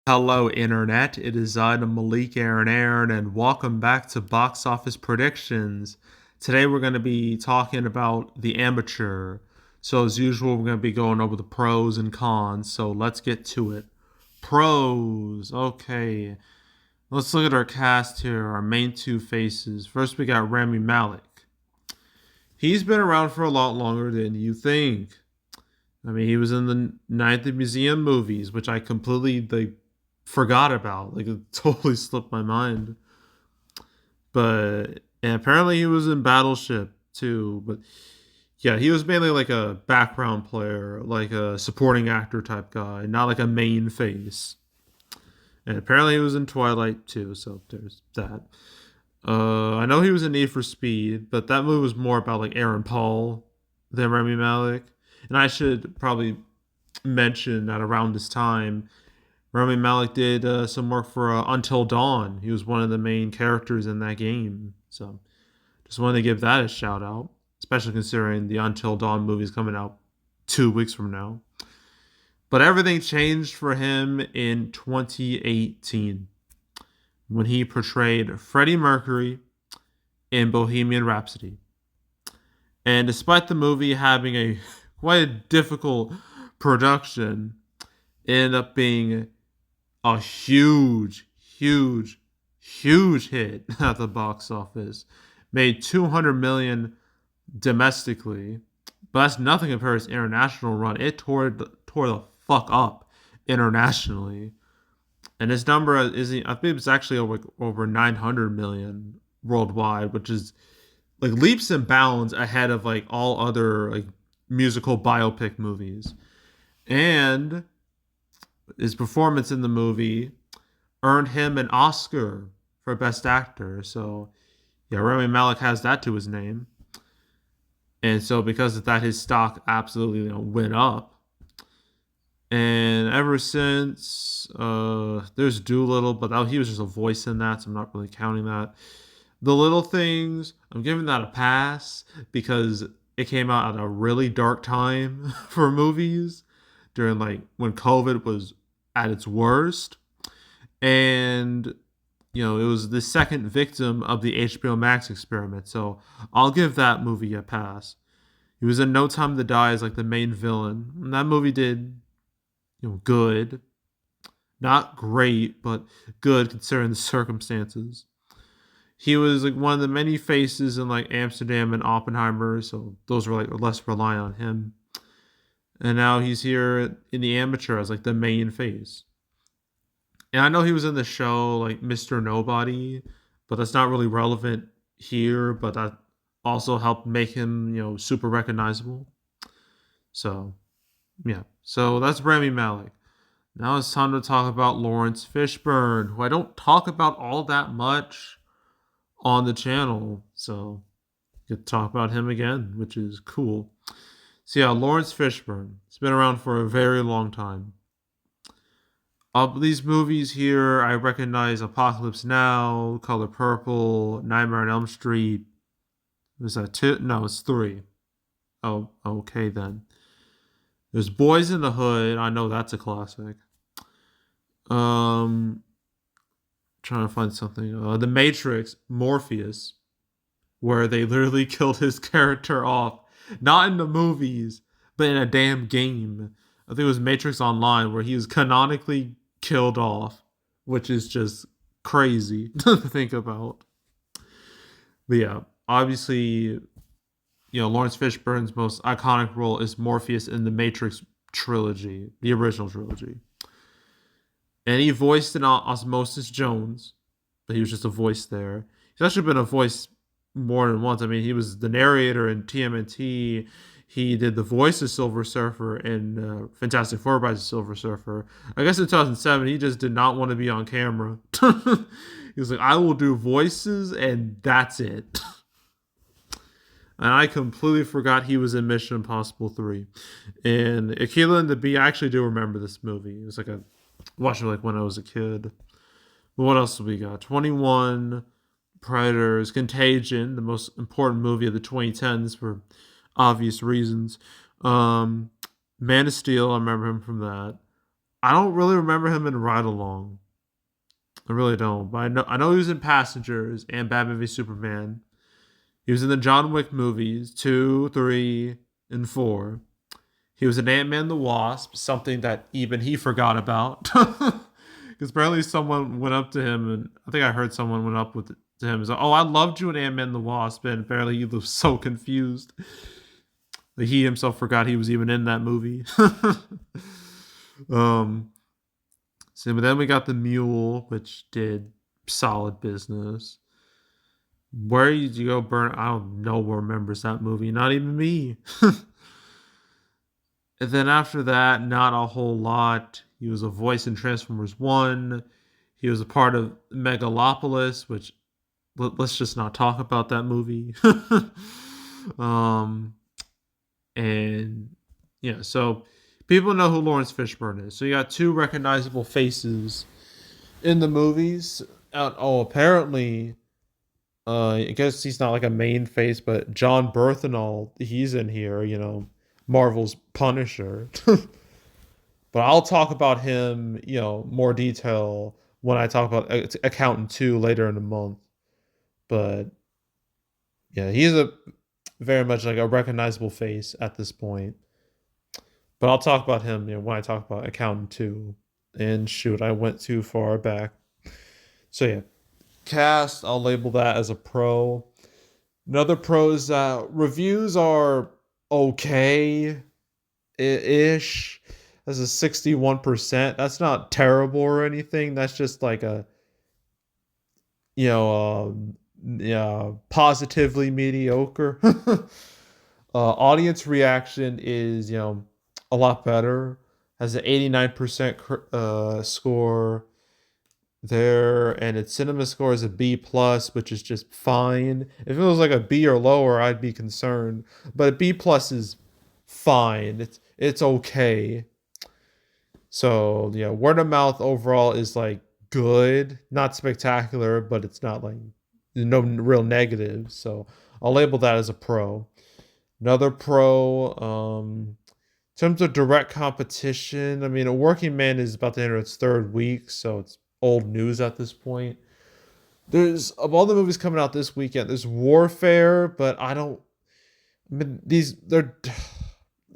Hello, Internet. It is I, the Malik Aaron, and welcome back to Box Office Predictions. Today, we're going to be talking about The Amateur. So, as usual, we're going to be going over the pros and cons. So, let's get to it. Pros. Okay. Let's look at our cast here, our main two faces. First, we got Rami Malek. He's been around for a lot longer than you think. I mean, he was in the Night at the Museum movies, which I completely forgot about. Like, it totally slipped my mind. But and apparently he was in Battleship too. But yeah, he was mainly like a background player, like a supporting actor type guy, not like a main face. And apparently he was in Twilight too. So there's that. I know he was in Need for Speed, but that movie was more about like Aaron Paul than Remy Malik. And I should probably mention that around this time, Rami Malek did some work for Until Dawn. He was one of the main characters in that game. So just wanted to give that a shout out, especially considering the Until Dawn movie is coming out 2 weeks from now. But everything changed for him in 2018 when he portrayed Freddie Mercury in Bohemian Rhapsody. And despite the movie having a quite a difficult production, it ended up being a huge hit at the box office. Made 200 million domestically, but that's nothing compared to its international run. It tore the fuck up internationally, and this number is I think it's actually over 900 million worldwide, which is like leaps and bounds ahead of like all other like musical biopic movies. And his performance in the movie earned him an Oscar for Best Actor. So, yeah, Rami Malek has that to his name. And so, because of that, his stock absolutely went up. And ever since, there's Doolittle, but he was just a voice in that, so I'm not really counting that. The Little Things, I'm giving that a pass because it came out at a really dark time for movies during like when COVID was at its worst. And it was the second victim of the HBO Max experiment. So I'll give that movie a pass. He was in No Time to Die as like the main villain. And that movie did, good. Not great, but good considering the circumstances. He was like one of the many faces in like Amsterdam and Oppenheimer, so those were like less reliant on him. And now he's here in The Amateur as like the main face. And I know he was in the show like Mr. Nobody, but that's not really relevant here, but that also helped make him, super recognizable. So, yeah. So that's Rami Malek. Now it's time to talk about Lawrence Fishburne, who I don't talk about all that much on the channel. So, get to talk about him again, which is cool. So, yeah, Lawrence Fishburne. He's been around for a very long time. These movies here, I recognize Apocalypse Now, Color Purple, Nightmare on Elm Street. Was that two? No, it's three. Oh, okay then. There's Boys in the Hood. I know that's a classic. Um, Trying to find something. The Matrix, Morpheus, where they literally killed his character off, not in the movies, but in a damn game. I think it was Matrix Online, where he was canonically killed off, which is just crazy to think about. But yeah, obviously, Lawrence Fishburne's most iconic role is Morpheus in the Matrix trilogy, the original trilogy. And he voiced in Osmosis Jones, but he was just a voice there. He's actually been a voice more than once. I mean, he was the narrator in TMNT. He did the voice of Silver Surfer in Fantastic Four by the Silver Surfer. I guess in 2007, he just did not want to be on camera. He was like, I will do voices, and that's it. And I completely forgot he was in Mission Impossible 3. And Aquila and the Bee, I actually do remember this movie. It was like watched it like when I was a kid. But what else do we got? 21, Predators, Contagion, the most important movie of the 2010s for obvious reasons. Man of Steel, I remember him from that. I don't really remember him in Ride Along. I really don't. But I know he was in Passengers and Batman v Superman. He was in the John Wick movies, 2, 3, and 4. He was in Ant-Man the Wasp, something that even he forgot about. Because apparently someone went up to him, and I think I heard someone went up to him and said, "Oh, I loved you in Ant-Man the Wasp," and apparently he was so confused that he himself forgot he was even in that movie. um, but then we got the Mule, which did solid business. Where did you go, Burn? I don't know who remembers that movie. Not even me. And then after that, not a whole lot. He was a voice in Transformers 1. He was a part of Megalopolis, which let's just not talk about that movie. um, and yeah, so people know who Lawrence Fishburne is. So you got two recognizable faces in the movies. Apparently, I guess he's not like a main face, but John Berthenol, he's in here. Marvel's Punisher. But I'll talk about him, more detail when I talk about Accountant 2 later in the month. But yeah, he's a very much like a recognizable face at this point. But I'll talk about him, when I talk about Accountant 2. And shoot, I went too far back. So yeah, cast, I'll label that as a pro. Another pro is that reviews are okay ish. That's a 61%. That's not terrible or anything. That's just like a, yeah, positively mediocre. Audience reaction is, a lot better. Has an 89% score there, and its cinema score is a B plus, which is just fine. If it was like a B or lower, I'd be concerned. But a B plus is fine. It's okay. So yeah, word of mouth overall is like good, not spectacular, but it's not like no real negatives. So I'll label that as a pro. Another pro, in terms of direct competition, I mean, A Working Man is about to enter its third week, so it's old news at this point. There's of all the movies coming out this weekend, there's Warfare, but I don't. I mean, they're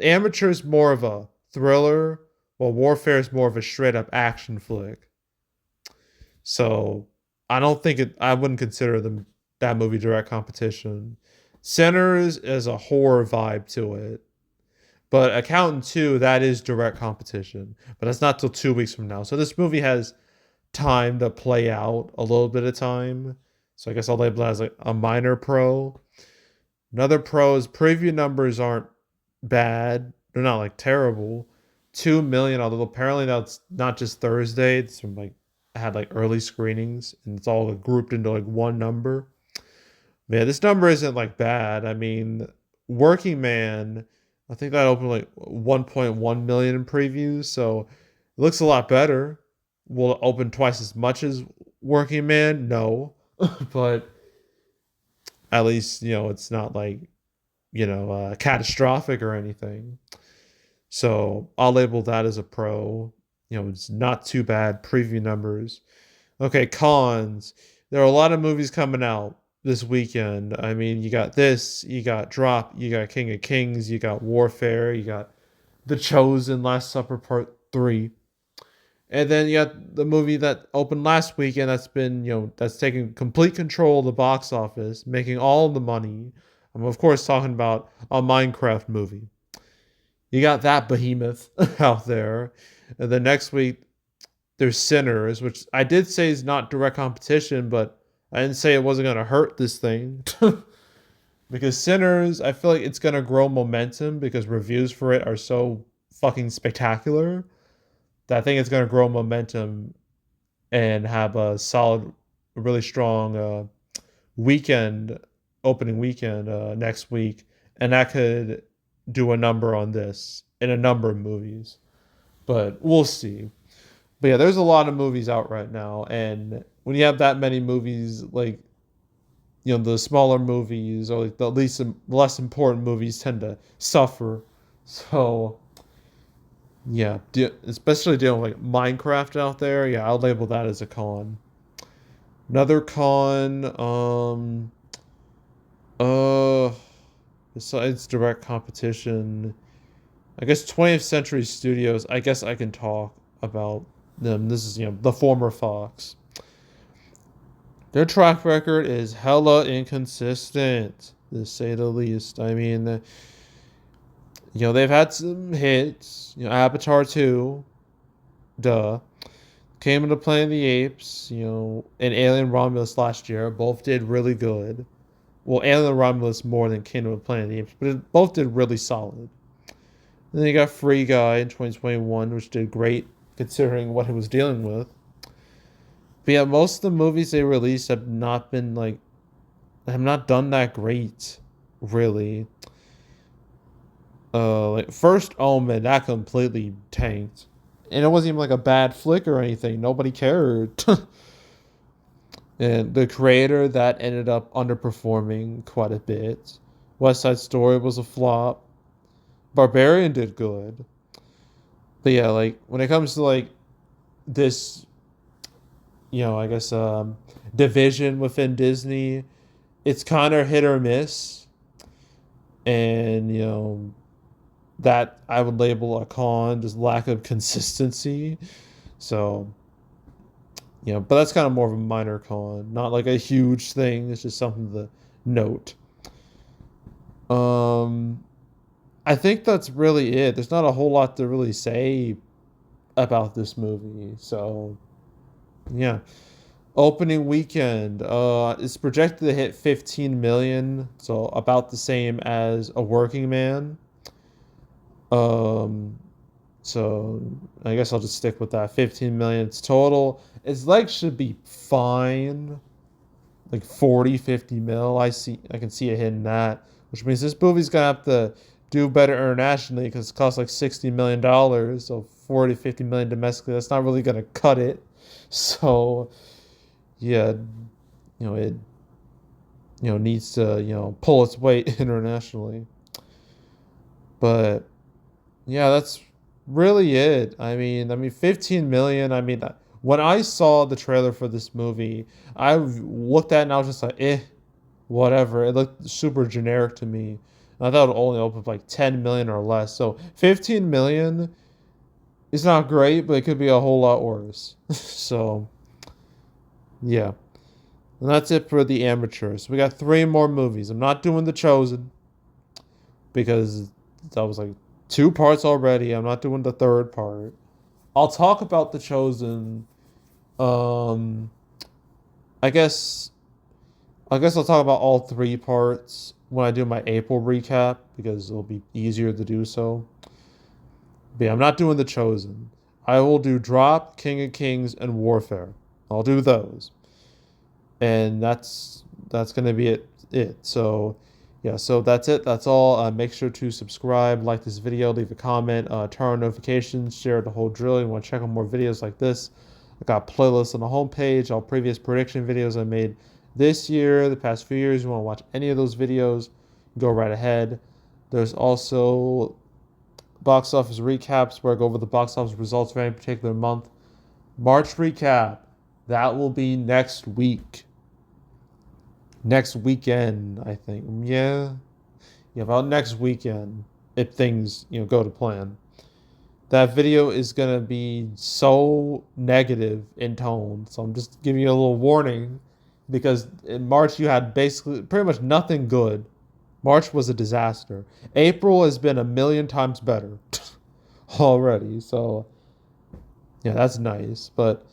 Amateur's more of a thriller, while Warfare is more of a straight up action flick. So I don't think it. I wouldn't consider that movie direct competition. Sinners is a horror vibe to it, but Accountant 2, that is direct competition. But that's not till 2 weeks from now. So this movie has time to play out, a little bit of time. So I guess I'll label it as like a minor pro. Another pro is preview numbers aren't bad. They're not like terrible. 2 million, although apparently that's not just Thursday. It's from like I had like early screenings and it's all grouped into like one number. Yeah, this number isn't like bad. I mean, Working Man, I think that opened like 1.1 million in previews, so it looks a lot better. Will it open twice as much as Working Man? No, but at least it's not like catastrophic or anything. So I'll label that as a pro. It's not too bad. Preview numbers. Okay, cons. There are a lot of movies coming out this weekend. I mean, you got this, you got Drop, you got King of Kings, you got Warfare, you got The Chosen, Last Supper Part 3. And then you got the movie that opened last weekend that's been, that's taking complete control of the box office, making all the money. I'm, of course, talking about a Minecraft movie. You got that behemoth out there. And then next week, there's Sinners, which I did say is not direct competition, but I didn't say it wasn't going to hurt this thing. Because Sinners, I feel like it's going to grow momentum because reviews for it are so fucking spectacular that I think it's going to grow momentum and have a solid, really strong opening weekend next week. And that could do a number on this in a number of movies. But we'll see. But yeah, there's a lot of movies out right now. And when you have that many movies, like, the smaller movies or like the least less important movies tend to suffer. So Yeah, especially dealing with like Minecraft out there. Yeah, I'll label that as a con. Another con, uh, besides direct competition, I guess 20th Century Studios. I guess I can talk about them. This is the former Fox. Their track record is hella inconsistent, to say the least. I mean, they've had some hits. Avatar 2, duh. Came into Planet of the Apes, and Alien Romulus last year. Both did really good. Well, Alien Romulus more than Kingdom of Planet of the Apes, but both did really solid. And then you got Free Guy in 2021, which did great considering what he was dealing with. But yeah, most of the movies they released have not been have not done that great, really. Like First Omen, that completely tanked, and it wasn't even like a bad flick or anything. Nobody cared. And the creator that ended up underperforming quite a bit. West Side Story was a flop. Barbarian did good. But yeah, like when it comes to like this, I guess division within Disney, it's kind of hit or miss. And that I would label a con, just lack of consistency. So but that's kind of more of a minor con, not like a huge thing. It's just something to note. Um, I think that's really it. There's not a whole lot to really say about this movie. So, yeah. Opening weekend, it's projected to hit 15 million, so about the same as A Working Man. Um, so I guess I'll just stick with that. 15 million. It's total. Its legs should be fine. Like 40, 50 mil. I can see it hitting that. Which means this movie's gonna have to do better internationally because it costs like $60 million. So 40, 50 million domestically, that's not really gonna cut it. So yeah, it needs to, pull its weight internationally. But yeah, that's really it. I mean, 15 million. I mean, when I saw the trailer for this movie, I looked at it and I was just like, whatever. It looked super generic to me. And I thought it would only open like 10 million or less. So 15 million is not great, but it could be a whole lot worse. So yeah, and that's it for the amateurs. We got 3 more movies. I'm not doing The Chosen because that was like 2 parts already. I'm not doing the third part. I'll talk about The Chosen. Um, I guess I'll talk about all 3 parts when I do my April recap because it'll be easier to do so. But yeah, I'm not doing The Chosen. I will do Drop, King of Kings, and Warfare. I'll do those, and that's gonna be it. So yeah, so that's it. That's all. Make sure to subscribe, like this video, leave a comment, turn on notifications, share the whole drill. You want to check out more videos like this? I got playlists on the homepage, all previous prediction videos I made this year, the past few years. You want to watch any of those videos, go right ahead. There's also box office recaps where I go over the box office results for any particular month. March recap, that will be next week. Next weekend, I think. Yeah, about next weekend, if things go to plan. That video is gonna be so negative in tone, so I'm just giving you a little warning because in March you had basically pretty much nothing good. March was a disaster. April has been a million times better already, so yeah, that's nice. But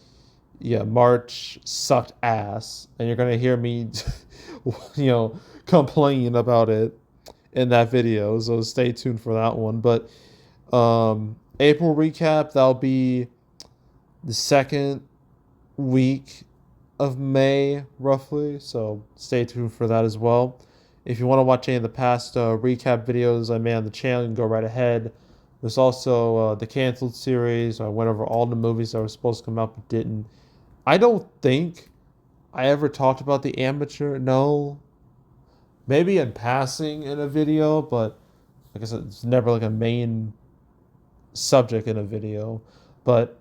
yeah, March sucked ass, and you're gonna hear me, complain about it in that video. So stay tuned for that one. But April recap, that'll be the second week of May, roughly. So stay tuned for that as well. If you want to watch any of the past recap videos I made on the channel, you can go right ahead. There's also the canceled series. I went over all the movies that were supposed to come out but didn't. I don't think I ever talked about The Amateur. No. Maybe in passing in a video, but like I said, it's never like a main subject in a video. But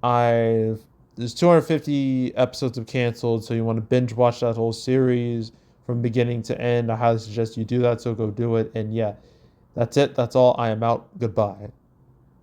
there's 250 episodes of Canceled, so you want to binge watch that whole series from beginning to end. I highly suggest you do that, so go do it. And yeah, that's it. That's all. I am out. Goodbye.